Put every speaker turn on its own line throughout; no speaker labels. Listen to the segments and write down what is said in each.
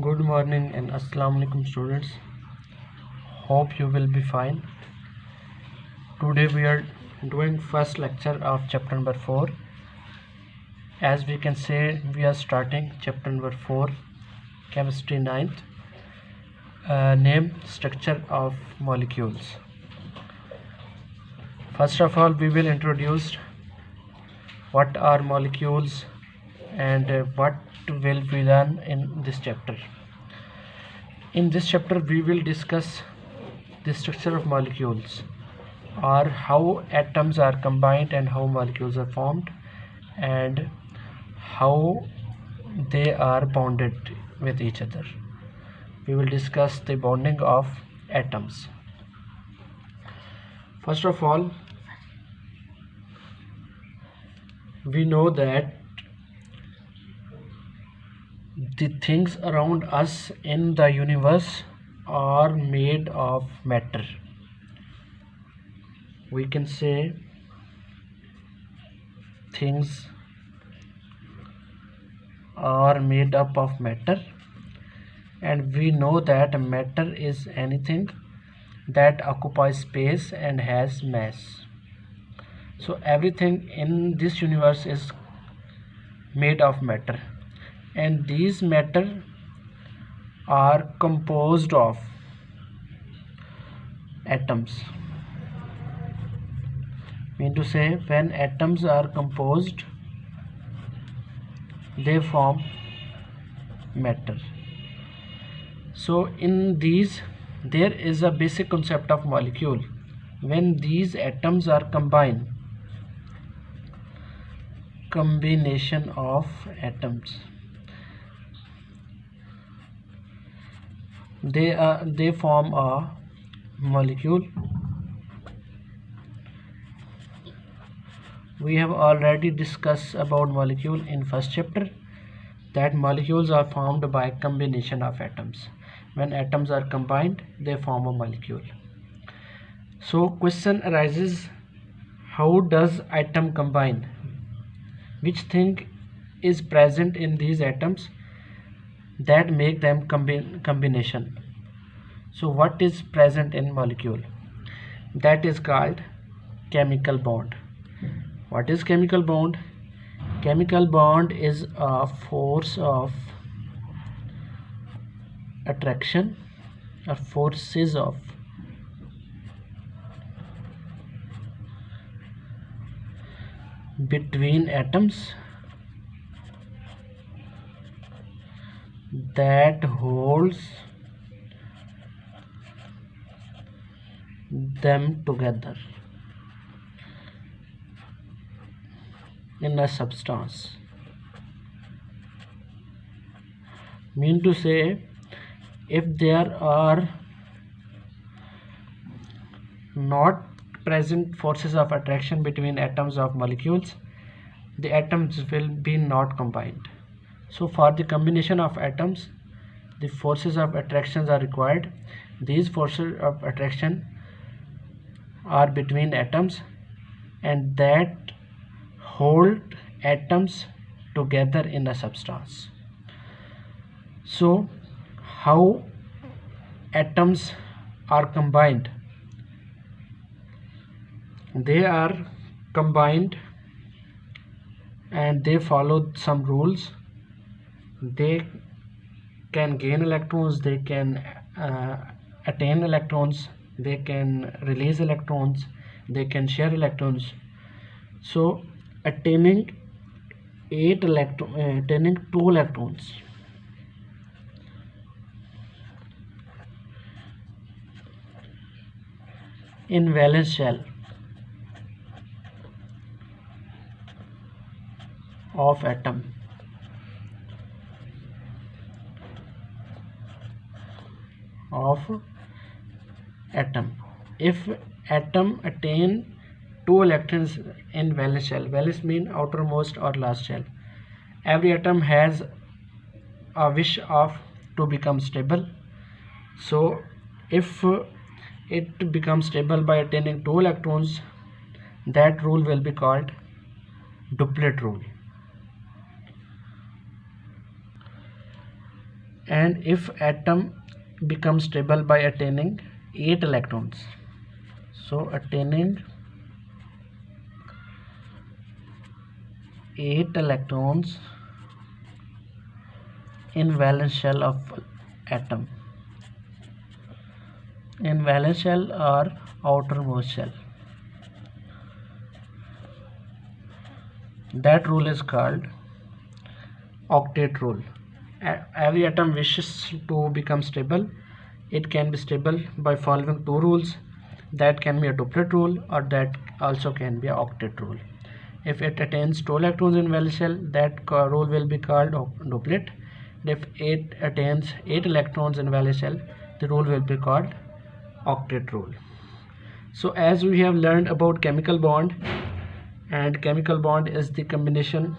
Good morning and Assalamu alaikum students. Hope you will be fine. Today we are doing first lecture of chapter number 4. As we can say, we are starting chapter number 4, chemistry 9th. Name structure of molecules. First of all, we will introduce what are molecules and what will be done in this chapter. In this chapter we will discuss the structure of molecules, or how atoms are combined and how molecules are formed, and how they are bonded with each other. We will discuss the bonding of atoms. First of all, we know that the things around us in the universe are made of matter. We can say things are made up of matter, and we know that matter is anything that occupies space and has mass. So everything in this universe is made of matter, and these matter are composed of atoms. Mean to say, when atoms are composed, they form matter. So in these there is a basic concept of molecule. When these atoms are combined, combination of atoms, they form a molecule. We have already discussed about molecule in first chapter, that molecules are formed by combination of atoms. When atoms are combined, they form a molecule. So question arises, how does atom combine? Which thing is present in these atoms that make them combination? So what is present in molecule? That is called chemical bond. What is chemical bond? Chemical bond is a force of attraction or forces of between atoms that holds them together in a substance. Mean to say, if there are not present forces of attraction between atoms of molecules, the atoms will be not combined. So for the combination of atoms, the forces of attraction are required. These forces of attraction are between atoms, and that hold atoms together in a substance. So how atoms are combined? They are combined and they follow some rules. They can gain electrons, they can attain electrons, they can release electrons, they can share electrons. So attaining 2 electrons in valence shell of atom if atom attain 2 electrons in valence shell. Valence mean outermost or last shell. Every atom has a wish of to become stable. So if it becomes stable by attaining 2 electrons, that rule will be called duplet rule. and if atom becomes stable by attaining 8 electrons, so attaining 8 electrons in valence shell of atom, in valence shell or outermost shell, that rule is called octet rule. Every atom wishes to become stable. It can be stable by following two rules. That can be a duplet rule, or that also can be a octet rule. If it attains 2 electrons in valence shell, that rule will be called duplet. If it attains 8 electrons in valence shell, the rule will be called octet rule. So as we have learned about chemical bond, and chemical bond is the combination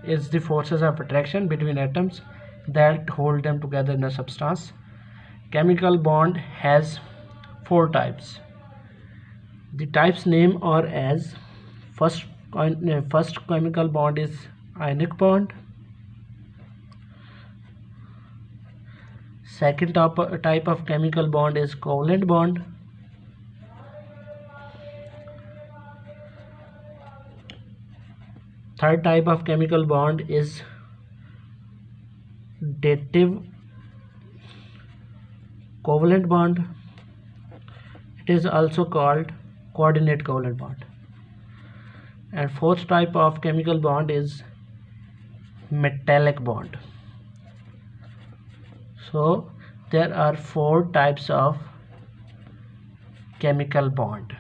is the forces of attraction between atoms that hold them together in a substance. Chemical bond has 4 types. The types name are as first chemical bond is ionic bond. Second type of chemical bond is covalent bond. Third type of chemical bond is dative covalent bond. It is also called coordinate covalent bond. And fourth type of chemical bond is metallic bond. So there are 4 types of chemical bond.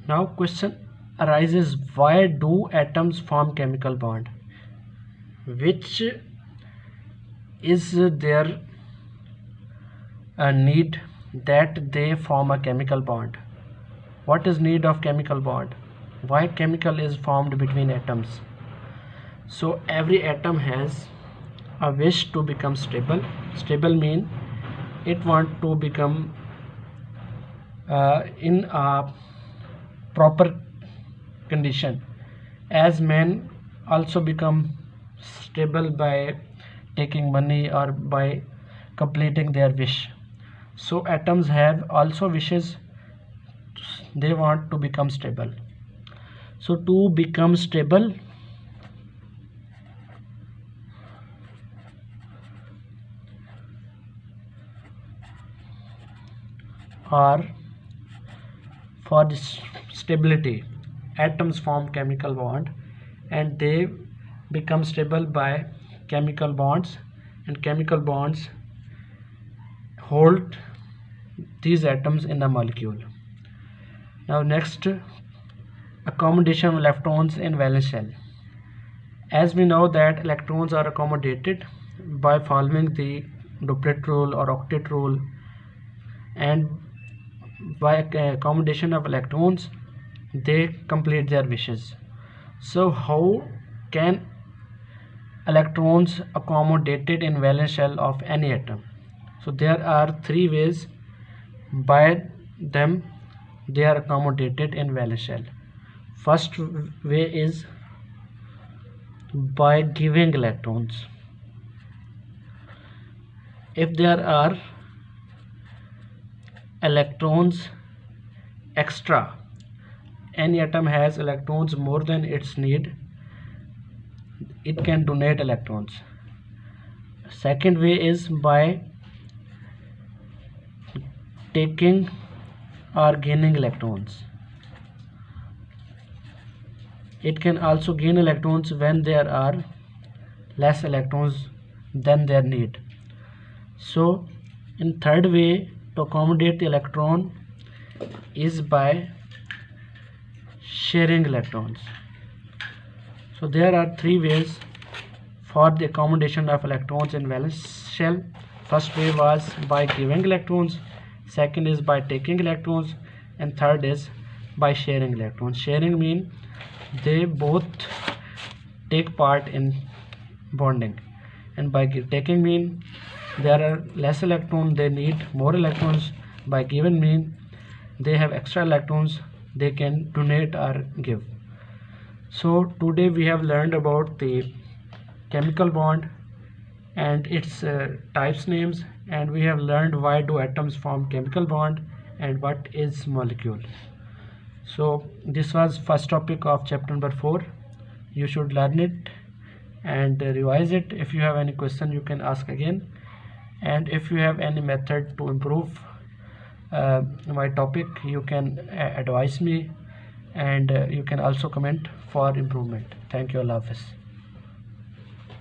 Now question arises, why do atoms form chemical bond? Which is their need that they form a chemical bond? What is need of chemical bond? Why chemical is formed between atoms? So every atom has a wish to become stable. Stable mean it want to become in a proper condition, as men also become stable by taking money or by completing their wish. So atoms have also wishes, they want to become stable. So to become stable, or for this stability, atoms form chemical bond, and they become stable by chemical bonds, and chemical bonds hold these atoms in a molecule. Now next, accommodation of electrons in valence shell. As we know that electrons are accommodated by following the duplet rule or octet rule, and by accommodation of electrons they complete their wishes. So how can electrons accommodated in valence shell of any atom? So there are 3 ways by them they are accommodated in valence shell. First way is by giving electrons. If there are electrons extra, any atom has electrons more than its need, it can donate electrons. Second way is by taking or gaining electrons. It can also gain electrons when there are less electrons than their need. So in third way to accommodate the electron is by sharing electrons. So there are 3 ways for the accommodation of electrons in valence shell. First way was by giving electrons, second is by taking electrons, and third is by sharing electrons. Sharing mean they both take part in bonding, and by taking mean there are less electrons, they need more electrons. By given mean they have extra electrons, they can donate or give. So today we have learned about the chemical bond and its types names, and we have learned why do atoms form chemical bond and what is molecule. So this was first topic of chapter number 4. You should learn it and revise it. If you have any question, you can ask again, and if you have any method to improve my topic, you can advise me, and you can also comment for improvement. Thank you. Allah Hafiz.